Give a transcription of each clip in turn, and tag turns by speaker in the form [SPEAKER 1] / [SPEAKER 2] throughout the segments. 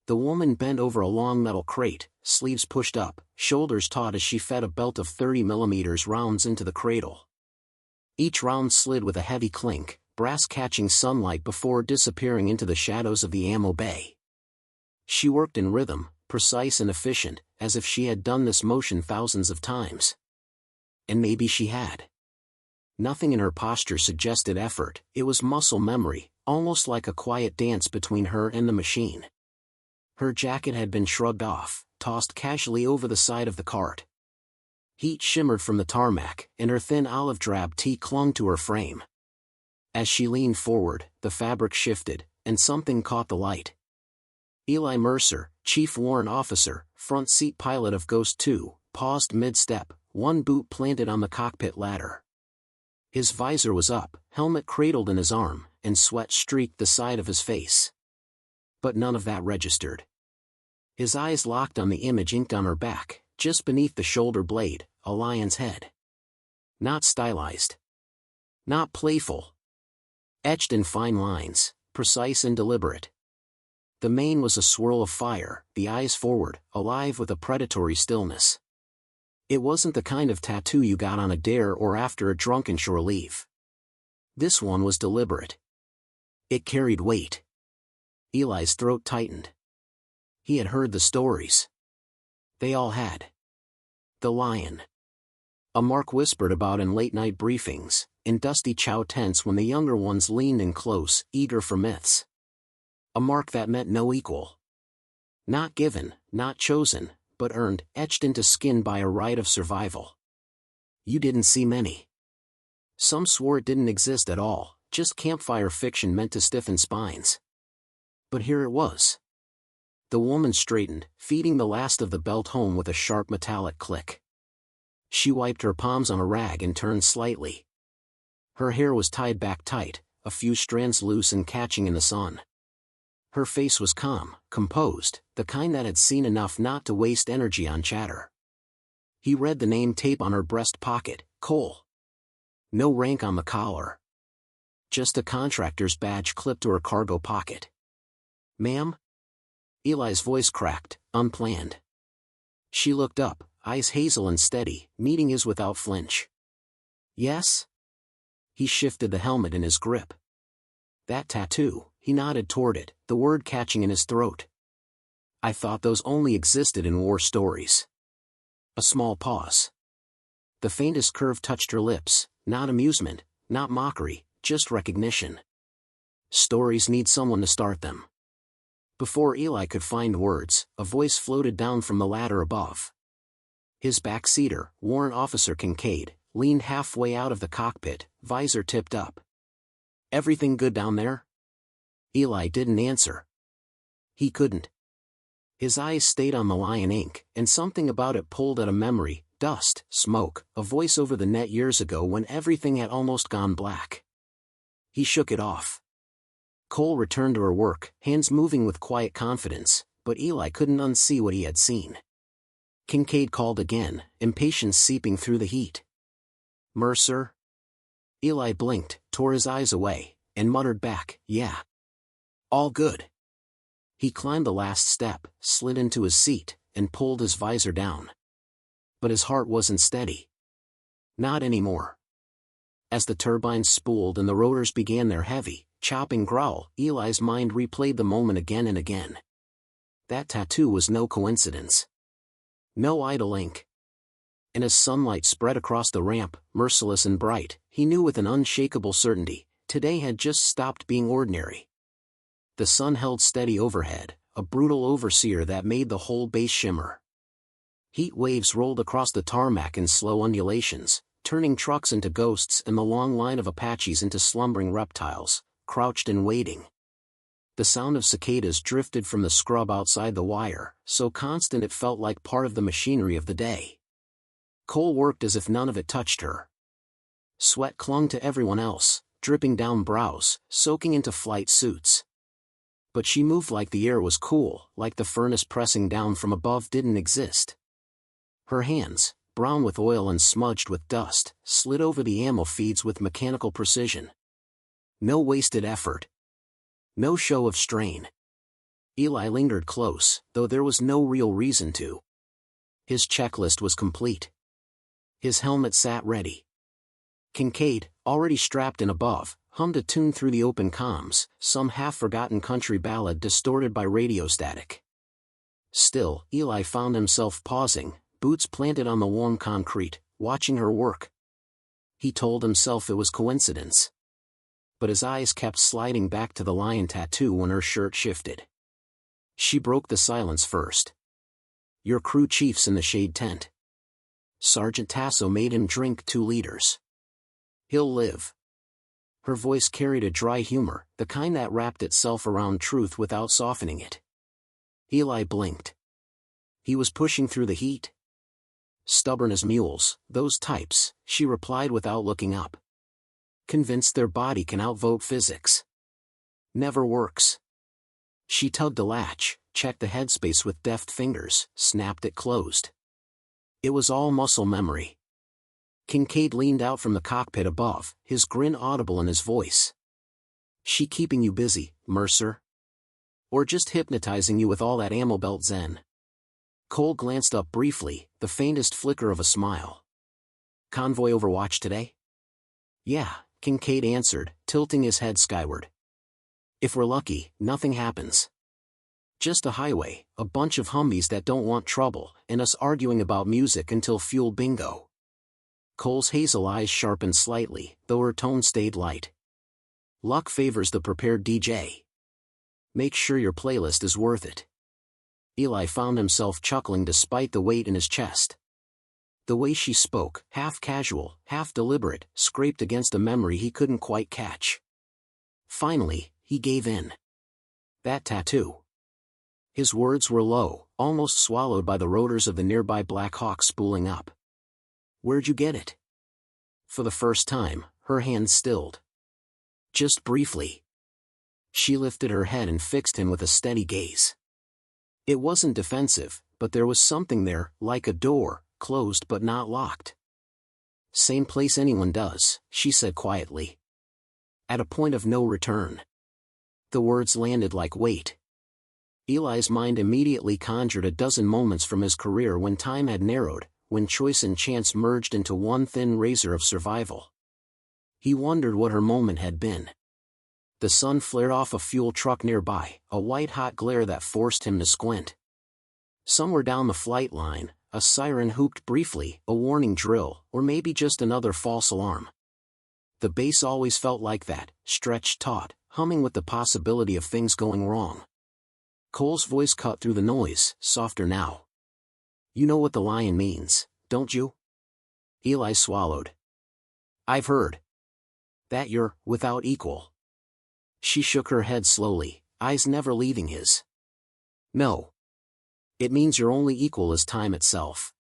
[SPEAKER 1] The woman bent over a long metal crate, sleeves pushed up, shoulders taut as she fed a belt of 30mm rounds into the cradle. Each round slid with a heavy clink, brass catching sunlight before disappearing into the shadows of the ammo bay. She worked in rhythm, precise and efficient, as if she had done this motion thousands of times. And maybe she had. Nothing in her posture suggested effort, it was muscle memory, almost like a quiet dance between her and the machine. Her jacket had been shrugged off, tossed casually over the side of the cart. Heat shimmered from the tarmac, and her thin olive-drab tee clung to her frame. As she leaned forward, the fabric shifted, and something caught the light. Eli Mercer, Chief Warrant Officer, front seat pilot of Ghost 2, paused mid-step, one boot planted on the cockpit ladder. His visor was up, helmet cradled in his arm, and sweat streaked the side of his face. But none of that registered. His eyes locked on the image inked on her back, just beneath the shoulder blade, a lion's head. Not stylized. Not playful. Etched in fine lines, precise and deliberate. The mane was a swirl of fire, the eyes forward, alive with a predatory stillness. It wasn't the kind of tattoo you got on a dare or after a drunken shore leave. This one was deliberate. It carried weight. Eli's throat tightened. He had heard the stories. They all had. The lion. A mark whispered about in late-night briefings, in dusty chow tents when the younger ones leaned in close, eager for myths. A mark that meant no equal. Not given, not chosen, but earned, etched into skin by a rite of survival. You didn't see many. Some swore it didn't exist at all, just campfire fiction meant to stiffen spines. But here it was. The woman straightened, feeding the last of the belt home with a sharp metallic click. She wiped her palms on a rag and turned slightly. Her hair was tied back tight, a few strands loose and catching in the sun. Her face was calm, composed, the kind that had seen enough not to waste energy on chatter. He read the name tape on her breast pocket, Cole. No rank on the collar. Just a contractor's badge clipped to her cargo pocket. "Ma'am?" Eli's voice cracked, unplanned. She looked up, eyes hazel and steady, meeting his without flinch. "Yes?" He shifted the helmet in his grip. "That tattoo," he nodded toward it, the word catching in his throat. "I thought those only existed in war stories." A small pause. The faintest curve touched her lips, not amusement, not mockery, just recognition. Stories need someone to start them. Before Eli could find words, a voice floated down from the ladder above. His backseater, Warrant Officer Kincaid, leaned halfway out of the cockpit, visor tipped up. "Everything good down there?" Eli didn't answer. He couldn't. His eyes stayed on the lion ink, and something about it pulled at a memory, dust, smoke, a voice over the net years ago when everything had almost gone black. He shook it off. Cole returned to her work, hands moving with quiet confidence, but Eli couldn't unsee what he had seen. Kincaid called again, impatience seeping through the heat. "Mercer?" Eli blinked, tore his eyes away, and muttered back, "Yeah. All good." He climbed the last step, slid into his seat, and pulled his visor down. But his heart wasn't steady. Not anymore. As the turbines spooled and the rotors began their heavy, chopping growl, Eli's mind replayed the moment again and again. That tattoo was no coincidence. No idle ink. And as sunlight spread across the ramp, merciless and bright, he knew with an unshakable certainty, today had just stopped being ordinary. The sun held steady overhead, a brutal overseer that made the whole base shimmer. Heat waves rolled across the tarmac in slow undulations, turning trucks into ghosts and the long line of Apaches into slumbering reptiles, crouched and waiting. The sound of cicadas drifted from the scrub outside the wire, so constant it felt like part of the machinery of the day. Cole worked as if none of it touched her. Sweat clung to everyone else, dripping down brows, soaking into flight suits. But she moved like the air was cool, like the furnace pressing down from above didn't exist. Her hands, brown with oil and smudged with dust, slid over the ammo feeds with mechanical precision. No wasted effort. No show of strain. Eli lingered close, though there was no real reason to. His checklist was complete. His helmet sat ready. Kincaid, already strapped in above, hummed a tune through the open comms, some half-forgotten country ballad distorted by radio static. Still, Eli found himself pausing, boots planted on the warm concrete, watching her work. He told himself it was coincidence. But his eyes kept sliding back to the lion tattoo when her shirt shifted. She broke the silence first. "Your crew chief's in the shade tent." Sergeant Tasso made him drink 2 liters. "He'll live." Her voice carried a dry humor, the kind that wrapped itself around truth without softening it. Eli blinked. He was pushing through the heat. "Stubborn as mules, those types," she replied without looking up. "Convinced their body can outvote physics. Never works." She tugged a latch, checked the headspace with deft fingers, snapped it closed. It was all muscle memory. Kincaid leaned out from the cockpit above, his grin audible in his voice. "She keeping you busy, Mercer? Or just hypnotizing you with all that ammo belt zen?" Cole glanced up briefly, the faintest flicker of a smile. "Convoy overwatch today?" "Yeah," Kincaid answered, tilting his head skyward. "If we're lucky, nothing happens. Just a highway, a bunch of Humvees that don't want trouble, and us arguing about music until fuel bingo." Cole's hazel eyes sharpened slightly, though her tone stayed light. "Luck favors the prepared DJ. Make sure your playlist is worth it." Eli found himself chuckling despite the weight in his chest. The way she spoke, half casual, half deliberate, scraped against a memory he couldn't quite catch. Finally, he gave in. "That tattoo." His words were low, almost swallowed by the rotors of the nearby Black Hawk spooling up. "Where'd you get it?" For the first time, her hands stilled. "Just briefly." She lifted her head and fixed him with a steady gaze. It wasn't defensive, but there was something there, like a door, closed but not locked. "Same place anyone does," she said quietly. "At a point of no return." The words landed like weight. Eli's mind immediately conjured a dozen moments from his career when time had narrowed, when choice and chance merged into one thin razor of survival. He wondered what her moment had been. The sun flared off a fuel truck nearby, a white-hot glare that forced him to squint. Somewhere down the flight line, a siren hooped briefly, a warning drill, or maybe just another false alarm. The base always felt like that, stretched taut, humming with the possibility of things going wrong. Cole's voice cut through the noise, softer now. "You know what the lion means, don't you?" Eli swallowed. "I've heard. That you're without equal." She shook her head slowly, eyes never leaving his. "No. It means your only equal is time itself.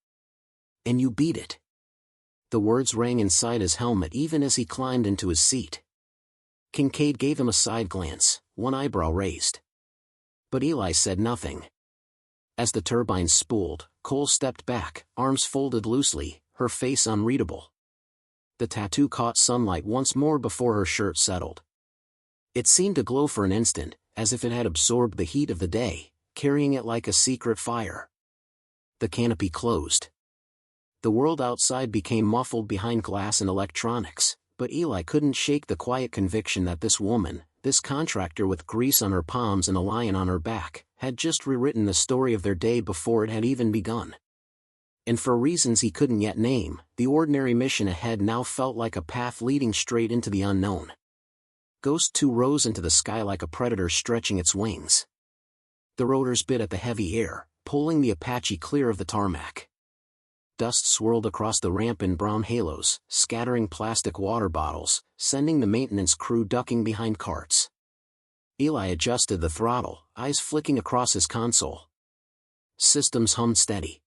[SPEAKER 1] And you beat it." The words rang inside his helmet even as he climbed into his seat. Kincaid gave him a side glance, one eyebrow raised. But Eli said nothing. As the turbines spooled, Cole stepped back, arms folded loosely, her face unreadable. The tattoo caught sunlight once more before her shirt settled. It seemed to glow for an instant, as if it had absorbed the heat of the day, carrying it like a secret fire. The canopy closed. The world outside became muffled behind glass and electronics, but Eli couldn't shake the quiet conviction that this woman, this contractor with grease on her palms and a lion on her back, had just rewritten the story of their day before it had even begun. And for reasons he couldn't yet name, the ordinary mission ahead now felt like a path leading straight into the unknown. Ghost 2 rose into the sky like a predator stretching its wings. The rotors bit at the heavy air, pulling the Apache clear of the tarmac. Dust swirled across the ramp in brown halos, scattering plastic water bottles, sending the maintenance crew ducking behind carts. Eli adjusted the throttle, eyes flicking across his console. Systems hummed steady.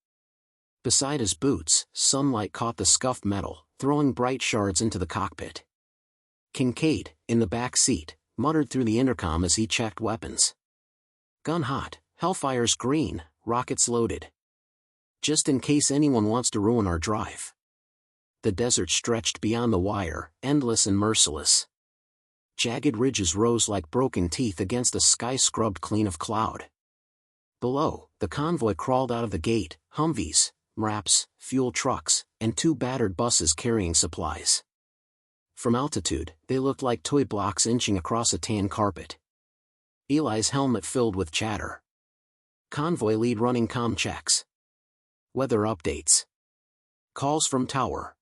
[SPEAKER 1] Beside his boots, sunlight caught the scuffed metal, throwing bright shards into the cockpit. Kincaid, in the back seat, muttered through the intercom as he checked weapons. "Gun hot, Hellfire's green, rockets loaded. Just in case anyone wants to ruin our drive." The desert stretched beyond the wire, endless and merciless. Jagged ridges rose like broken teeth against a sky scrubbed clean of cloud. Below, the convoy crawled out of the gate, Humvees, MRAPs, fuel trucks, and 2 battered buses carrying supplies. From altitude, they looked like toy blocks inching across a tan carpet. Eli's helmet filled with chatter. Convoy lead running comm checks. Weather updates. Calls from tower.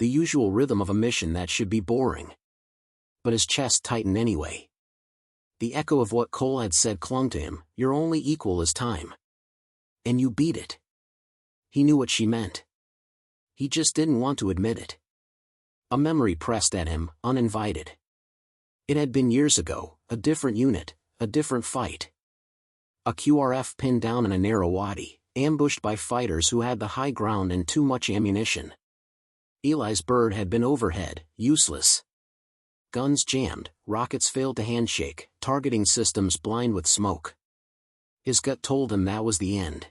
[SPEAKER 1] The usual rhythm of a mission that should be boring. But his chest tightened anyway. The echo of what Cole had said clung to him, your only equal is time. And you beat it. He knew what she meant. He just didn't want to admit it. A memory pressed at him, uninvited. It had been years ago, a different unit, a different fight. A QRF pinned down in a narrow wadi, ambushed by fighters who had the high ground and too much ammunition. Eli's bird had been overhead, useless. Guns jammed, rockets failed to handshake, targeting systems blind with smoke. His gut told him that was the end.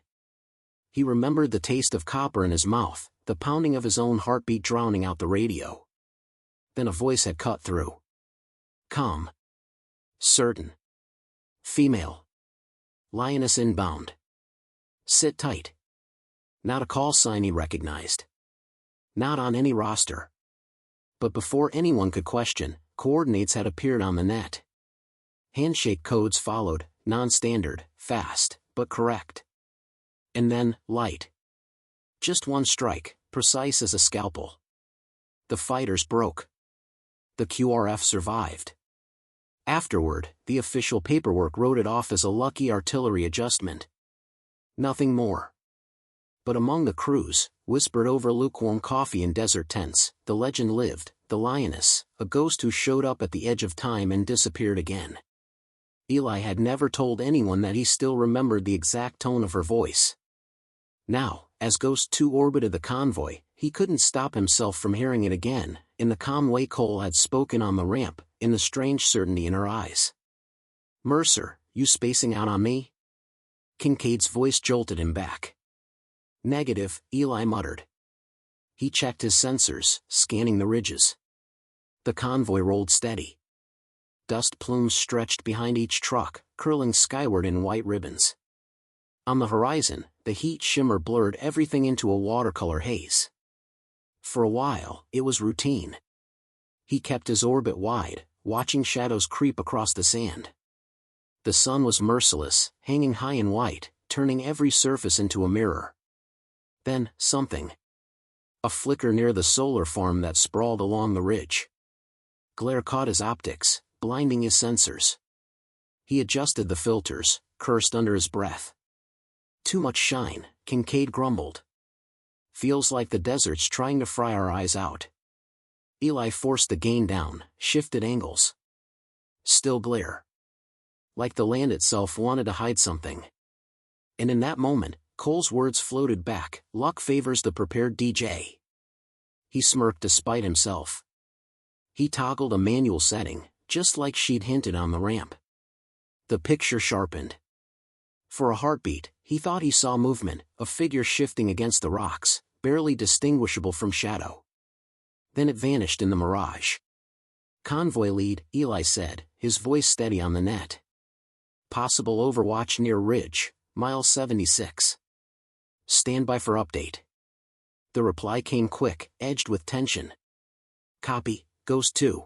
[SPEAKER 1] He remembered the taste of copper in his mouth, the pounding of his own heartbeat drowning out the radio. Then a voice had cut through. Calm. Certain. Female. Lioness inbound. Sit tight. Not a call sign he recognized. Not on any roster. But before anyone could question, coordinates had appeared on the net. Handshake codes followed, non-standard, fast, but correct. And then, light. Just one strike, precise as a scalpel. The fighters broke. The QRF survived. Afterward, the official paperwork wrote it off as a lucky artillery adjustment. Nothing more. But among the crews, whispered over lukewarm coffee in desert tents, the legend lived, the Lioness, a ghost who showed up at the edge of time and disappeared again. Eli had never told anyone that he still remembered the exact tone of her voice. Now, as Ghost 2 orbited the convoy, he couldn't stop himself from hearing it again, in the calm way Cole had spoken on the ramp, in the strange certainty in her eyes. Mercer, you spacing out on me? Kincaid's voice jolted him back. Negative, Eli muttered. He checked his sensors, scanning the ridges. The convoy rolled steady. Dust plumes stretched behind each truck, curling skyward in white ribbons. On the horizon, the heat shimmer blurred everything into a watercolor haze. For a while, it was routine. He kept his orbit wide, watching shadows creep across the sand. The sun was merciless, hanging high in white, turning every surface into a mirror. Then, something. A flicker near the solar farm that sprawled along the ridge. Glare caught his optics, blinding his sensors. He adjusted the filters, cursed under his breath. Too much shine, Kincaid grumbled. Feels like the desert's trying to fry our eyes out. Eli forced the gain down, shifted angles. Still glare. Like the land itself wanted to hide something. And in that moment, Cole's words floated back, luck favors the prepared DJ. He smirked despite himself. He toggled a manual setting, just like she'd hinted on the ramp. The picture sharpened. For a heartbeat, he thought he saw movement, a figure shifting against the rocks, barely distinguishable from shadow. Then it vanished in the mirage. Convoy lead, Eli said, his voice steady on the net. Possible overwatch near ridge, mile 76. Stand by for update. The reply came quick, edged with tension. Copy, Ghost 2.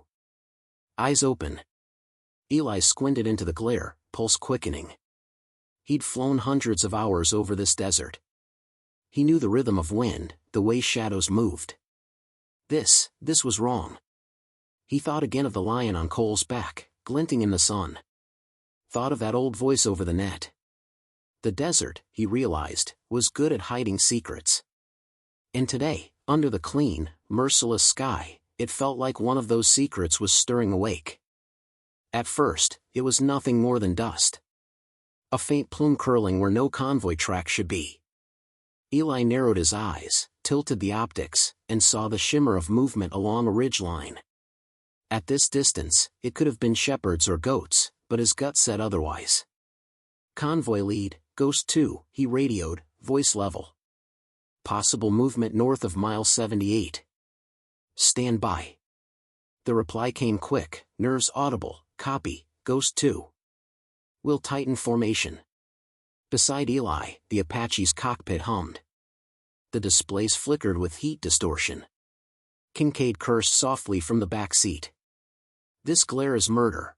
[SPEAKER 1] Eyes open. Eli squinted into the glare, pulse quickening. He'd flown hundreds of hours over this desert. He knew the rhythm of wind, the way shadows moved. This was wrong. He thought again of the lion on Cole's back, glinting in the sun. Thought of that old voice over the net. The desert, he realized, was good at hiding secrets. And today, under the clean, merciless sky, it felt like one of those secrets was stirring awake. At first, it was nothing more than dust. A faint plume curling where no convoy track should be. Eli narrowed his eyes, tilted the optics, and saw the shimmer of movement along a ridge line. At this distance, it could have been shepherds or goats, but his gut said otherwise. Convoy lead, Ghost 2, he radioed, voice level. Possible movement north of mile 78. Stand by. The reply came quick, nerves audible, copy, Ghost 2. We'll tighten formation. Beside Eli, the Apache's cockpit hummed. The displays flickered with heat distortion. Kincaid cursed softly from the back seat. This glare is murder.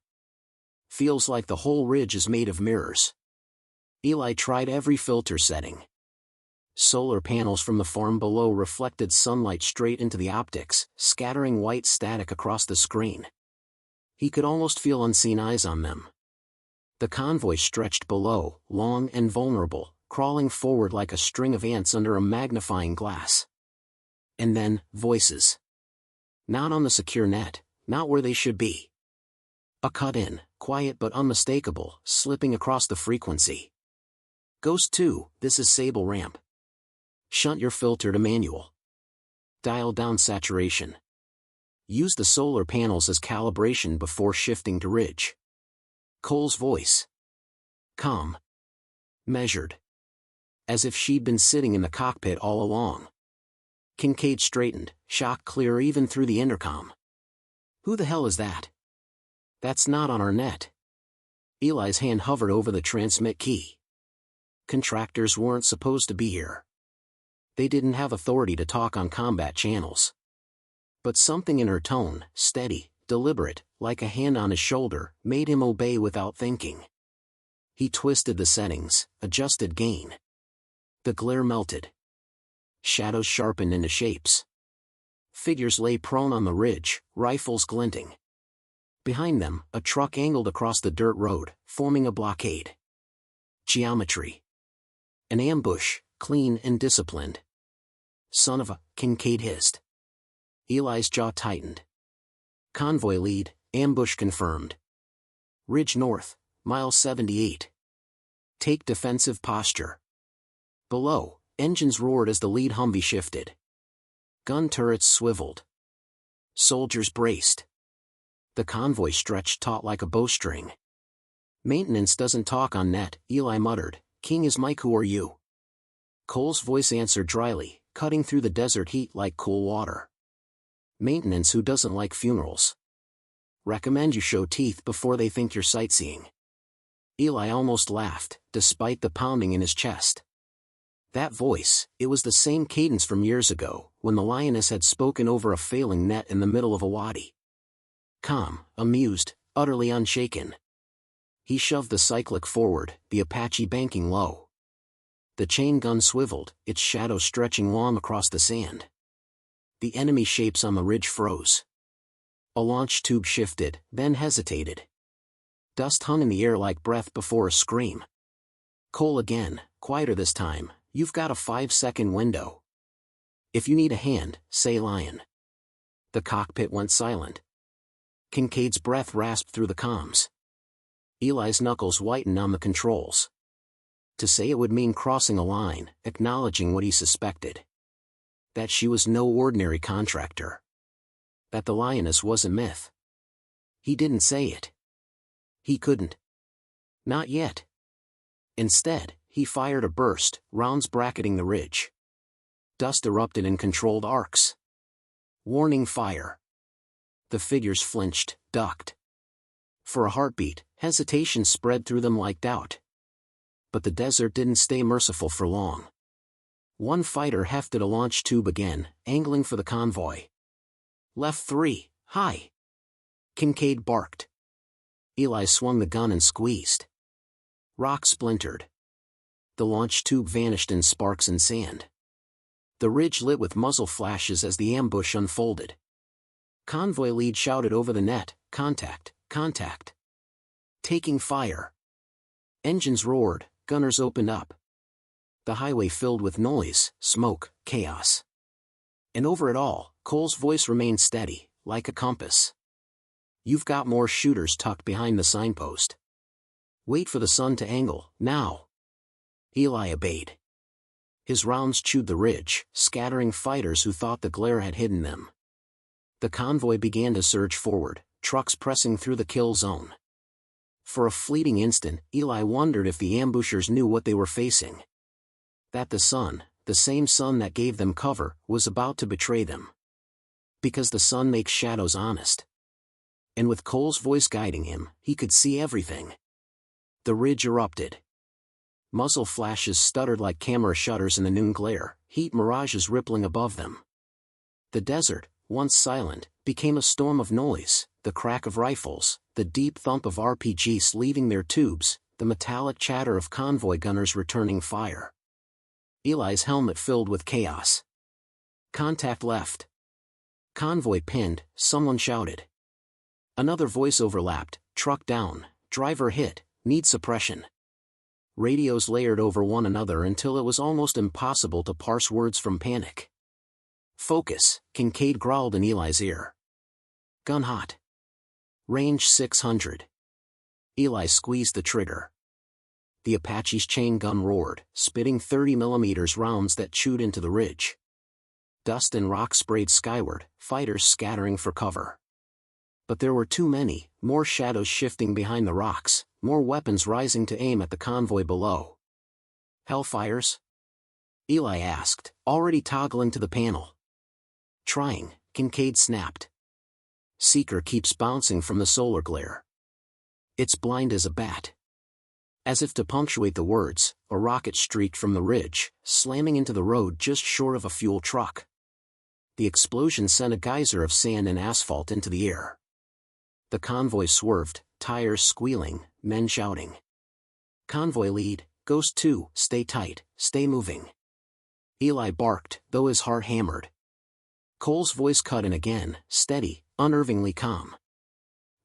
[SPEAKER 1] Feels like the whole ridge is made of mirrors. Eli tried every filter setting. Solar panels from the farm below reflected sunlight straight into the optics, scattering white static across the screen. He could almost feel unseen eyes on them. The convoy stretched below, long and vulnerable, crawling forward like a string of ants under a magnifying glass. And then, voices. Not on the secure net, not where they should be. A cut-in, quiet but unmistakable, slipping across the frequency. Ghost 2, this is Sable Ramp. Shunt your filter to manual. Dial down saturation. Use the solar panels as calibration before shifting to ridge. Cole's voice. Calm. Measured. As if she'd been sitting in the cockpit all along. Kincaid straightened, shock clear even through the intercom. Who the hell is that? That's not on our net. Eli's hand hovered over the transmit key. Contractors weren't supposed to be here. They didn't have authority to talk on combat channels. But something in her tone, steady, deliberate, like a hand on his shoulder, made him obey without thinking. He twisted the settings, adjusted gain. The glare melted. Shadows sharpened into shapes. Figures lay prone on the ridge, rifles glinting. Behind them, a truck angled across the dirt road, forming a blockade. Geometry. An ambush, clean and disciplined. Son of a, Kincaid hissed. Eli's jaw tightened. Convoy lead, ambush confirmed. Ridge north, mile 78. Take defensive posture. Below, engines roared as the lead Humvee shifted. Gun turrets swiveled. Soldiers braced. The convoy stretched taut like a bowstring. Maintenance doesn't talk on net, Eli muttered. King is Mike, who are you? Cole's voice answered dryly, cutting through the desert heat like cool water. Maintenance who doesn't like funerals. Recommend you show teeth before they think you're sightseeing. Eli almost laughed, despite the pounding in his chest. That voice, it was the same cadence from years ago, when the Lioness had spoken over a failing net in the middle of a wadi. Calm, amused, utterly unshaken. He shoved the cyclic forward, the Apache banking low. The chain gun swiveled, its shadow stretching long across the sand. The enemy shapes on the ridge froze. A launch tube shifted, then hesitated. Dust hung in the air like breath before a scream. Cole again, quieter this time. You've got a 5-second window. If you need a hand, say Lion. The cockpit went silent. Kincaid's breath rasped through the comms. Eli's knuckles whitened on the controls. To say it would mean crossing a line, acknowledging what he suspected. That she was no ordinary contractor. That the Lioness was a myth. He didn't say it. He couldn't. Not yet. Instead, he fired a burst, rounds bracketing the ridge. Dust erupted in controlled arcs. Warning fire. The figures flinched, ducked. For a heartbeat, hesitation spread through them like doubt. But the desert didn't stay merciful for long. One fighter hefted a launch tube again, angling for the convoy. Left 3, high. Kincaid barked. Eli swung the gun and squeezed. Rock splintered. The launch tube vanished in sparks and sand. The ridge lit with muzzle flashes as the ambush unfolded. Convoy lead shouted over the net, contact, contact. Taking fire. Engines roared, gunners opened up. The highway filled with noise, smoke, chaos. And over it all, Cole's voice remained steady, like a compass. You've got more shooters tucked behind the signpost. Wait for the sun to angle, now. Eli obeyed. His rounds chewed the ridge, scattering fighters who thought the glare had hidden them. The convoy began to surge forward, trucks pressing through the kill zone. For a fleeting instant, Eli wondered if the ambushers knew what they were facing. That the sun, the same sun that gave them cover, was about to betray them. Because the sun makes shadows honest. And with Cole's voice guiding him, he could see everything. The ridge erupted. Muzzle flashes stuttered like camera shutters in the noon glare, heat mirages rippling above them. The desert, once silent, became a storm of noise, the crack of rifles, the deep thump of RPGs leaving their tubes, the metallic chatter of convoy gunners returning fire. Eli's helmet filled with chaos. Contact left. Convoy pinned, someone shouted. Another voice overlapped, truck down, driver hit, need suppression. Radios layered over one another until it was almost impossible to parse words from panic. Focus, Kincaid growled in Eli's ear. Gun hot. Range 600. Eli squeezed the trigger. The Apache's chain gun roared, spitting 30mm rounds that chewed into the ridge. Dust and rock sprayed skyward, fighters scattering for cover. But there were too many, more shadows shifting behind the rocks, more weapons rising to aim at the convoy below. Hellfires? Eli asked, already toggling to the panel. Trying, Kincaid snapped. Seeker keeps bouncing from the solar glare. It's blind as a bat. As if to punctuate the words, a rocket streaked from the ridge, slamming into the road just short of a fuel truck. The explosion sent a geyser of sand and asphalt into the air. The convoy swerved, tires squealing, men shouting. Convoy lead, Ghost 2, stay tight, stay moving. Eli barked, though his heart hammered. Cole's voice cut in again, steady, unnervingly calm.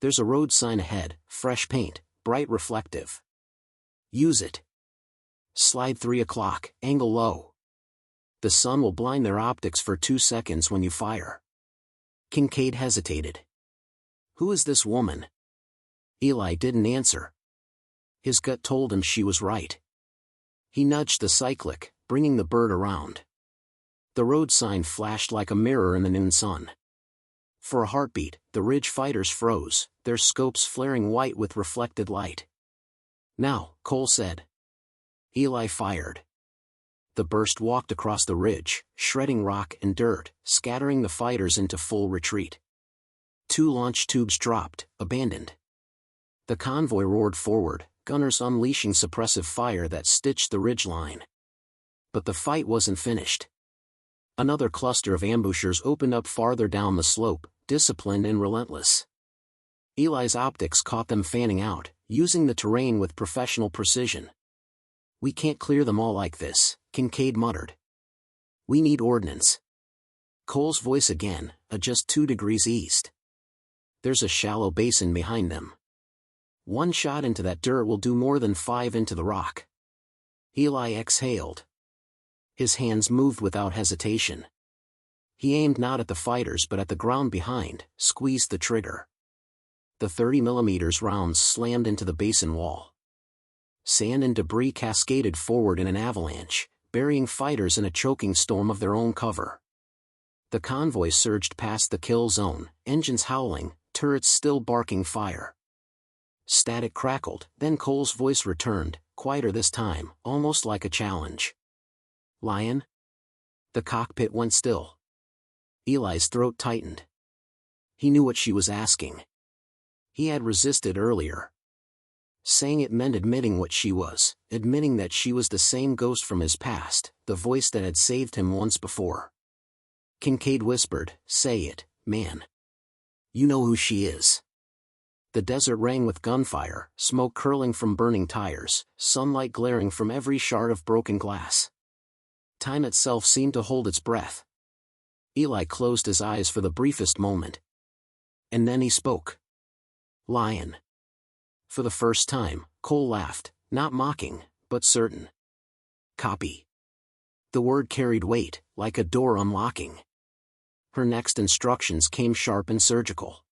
[SPEAKER 1] There's a road sign ahead, fresh paint, bright reflective. Use it. Slide 3 o'clock, angle low. The sun will blind their optics for 2 seconds when you fire. Kincaid hesitated. Who is this woman? Eli didn't answer. His gut told him she was right. He nudged the cyclic, bringing the bird around. The road sign flashed like a mirror in the noon sun. For a heartbeat, the ridge fighters froze, their scopes flaring white with reflected light. Now, Cole said. Eli fired. The burst walked across the ridge, shredding rock and dirt, scattering the fighters into full retreat. 2 launch tubes dropped, abandoned. The convoy roared forward, gunners unleashing suppressive fire that stitched the ridgeline. But the fight wasn't finished. Another cluster of ambushers opened up farther down the slope, disciplined and relentless. Eli's optics caught them fanning out, using the terrain with professional precision. We can't clear them all like this, Kincaid muttered. We need ordnance. Cole's voice again, just 2 degrees east. There's a shallow basin behind them. 1 shot into that dirt will do more than 5 into the rock. Eli exhaled. His hands moved without hesitation. He aimed not at the fighters but at the ground behind, squeezed the trigger. The 30mm rounds slammed into the basin wall. Sand and debris cascaded forward in an avalanche, burying fighters in a choking storm of their own cover. The convoy surged past the kill zone, engines howling, turrets still barking fire. Static crackled, then Cole's voice returned, quieter this time, almost like a challenge. Lion? The cockpit went still. Eli's throat tightened. He knew what she was asking. He had resisted earlier. Saying it meant admitting what she was, admitting that she was the same ghost from his past, the voice that had saved him once before. Kincaid whispered, say it, man. You know who she is. The desert rang with gunfire, smoke curling from burning tires, sunlight glaring from every shard of broken glass. Time itself seemed to hold its breath. Eli closed his eyes for the briefest moment. And then he spoke. Lion. For the first time, Cole laughed, not mocking, but certain. Copy. The word carried weight, like a door unlocking. Her next instructions came sharp and surgical.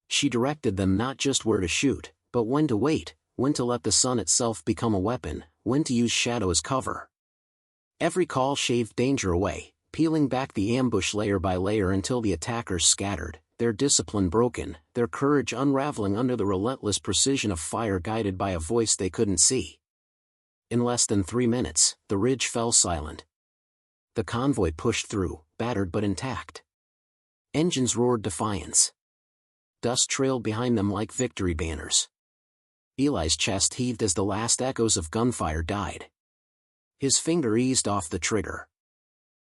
[SPEAKER 1] She directed them not just where to shoot, but when to wait, when to let the sun itself become a weapon, when to use shadow as cover. Every call shaved danger away, peeling back the ambush layer by layer until the attackers scattered, their discipline broken, their courage unraveling under the relentless precision of fire guided by a voice they couldn't see. In less than 3 minutes, the ridge fell silent. The convoy pushed through, battered but intact. Engines roared defiance. Dust trailed behind them like victory banners. Eli's chest heaved as the last echoes of gunfire died. His finger eased off the trigger.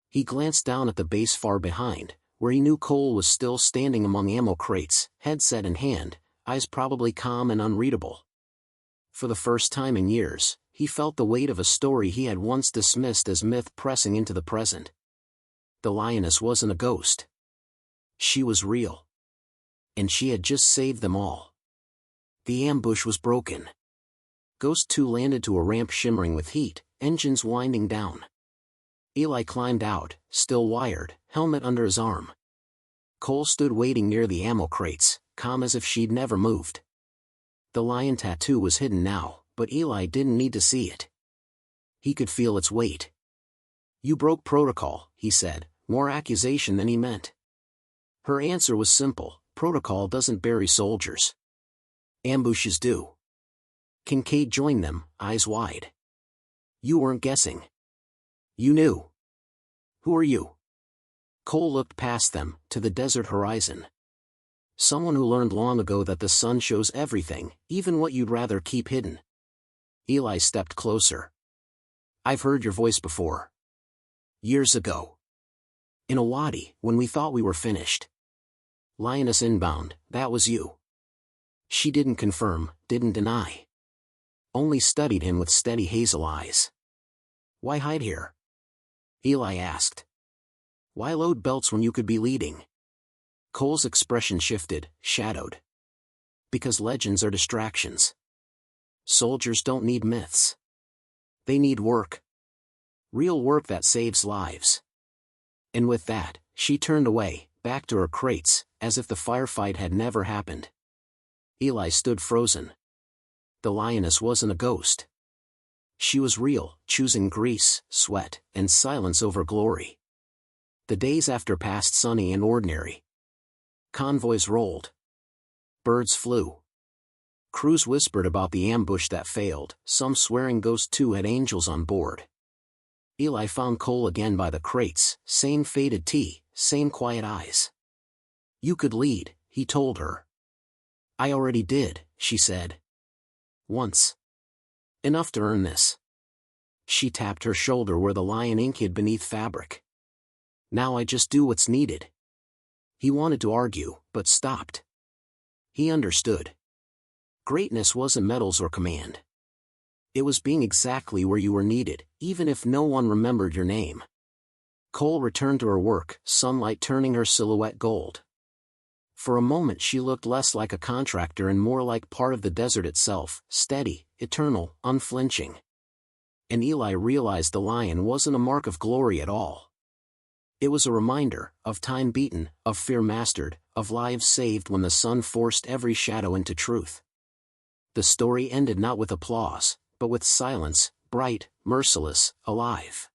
[SPEAKER 1] He glanced down at the base far behind, where he knew Cole was still standing among ammo crates, headset in hand, eyes probably calm and unreadable. For the first time in years, he felt the weight of a story he had once dismissed as myth pressing into the present. The Lioness wasn't a ghost. She was real. And she had just saved them all. The ambush was broken. Ghost 2 landed to a ramp shimmering with heat, engines winding down. Eli climbed out, still wired, helmet under his arm. Cole stood waiting near the ammo crates, calm as if she'd never moved. The lion tattoo was hidden now, but Eli didn't need to see it. He could feel its weight. "You broke protocol," he said, more accusation than he meant. Her answer was simple: protocol doesn't bury soldiers. Ambushes do. Kincaid joined them, eyes wide. "You weren't guessing. You knew. Who are you?" Cole looked past them, to the desert horizon. "Someone who learned long ago that the sun shows everything, even what you'd rather keep hidden." Eli stepped closer. "I've heard your voice before. Years ago. In a wadi, when we thought we were finished. Lioness inbound, that was you." She didn't confirm, didn't deny. Only studied him with steady hazel eyes. "Why hide here?" Eli asked. "Why load belts when you could be leading?" Cole's expression shifted, shadowed. "Because legends are distractions. Soldiers don't need myths. They need work. Real work that saves lives." And with that, she turned away, back to her crates, as if the firefight had never happened. Eli stood frozen. The Lioness wasn't a ghost. She was real, choosing grease, sweat, and silence over glory. The days after passed sunny and ordinary. Convoys rolled. Birds flew. Crews whispered about the ambush that failed, some swearing Ghost 2 had angels on board. Eli found Cole again by the crates, same faded tee, same quiet eyes. "You could lead," he told her. "I already did," she said. "Once. Enough to earn this." She tapped her shoulder where the lion ink hid beneath fabric. "Now I just do what's needed." He wanted to argue, but stopped. He understood. Greatness wasn't medals or command. It was being exactly where you were needed, even if no one remembered your name. Cole returned to her work, sunlight turning her silhouette gold. For a moment she looked less like a contractor and more like part of the desert itself, steady, eternal, unflinching. And Eli realized the lion wasn't a mark of glory at all. It was a reminder, of time beaten, of fear mastered, of lives saved when the sun forced every shadow into truth. The story ended not with applause, but with silence, bright, merciless, alive.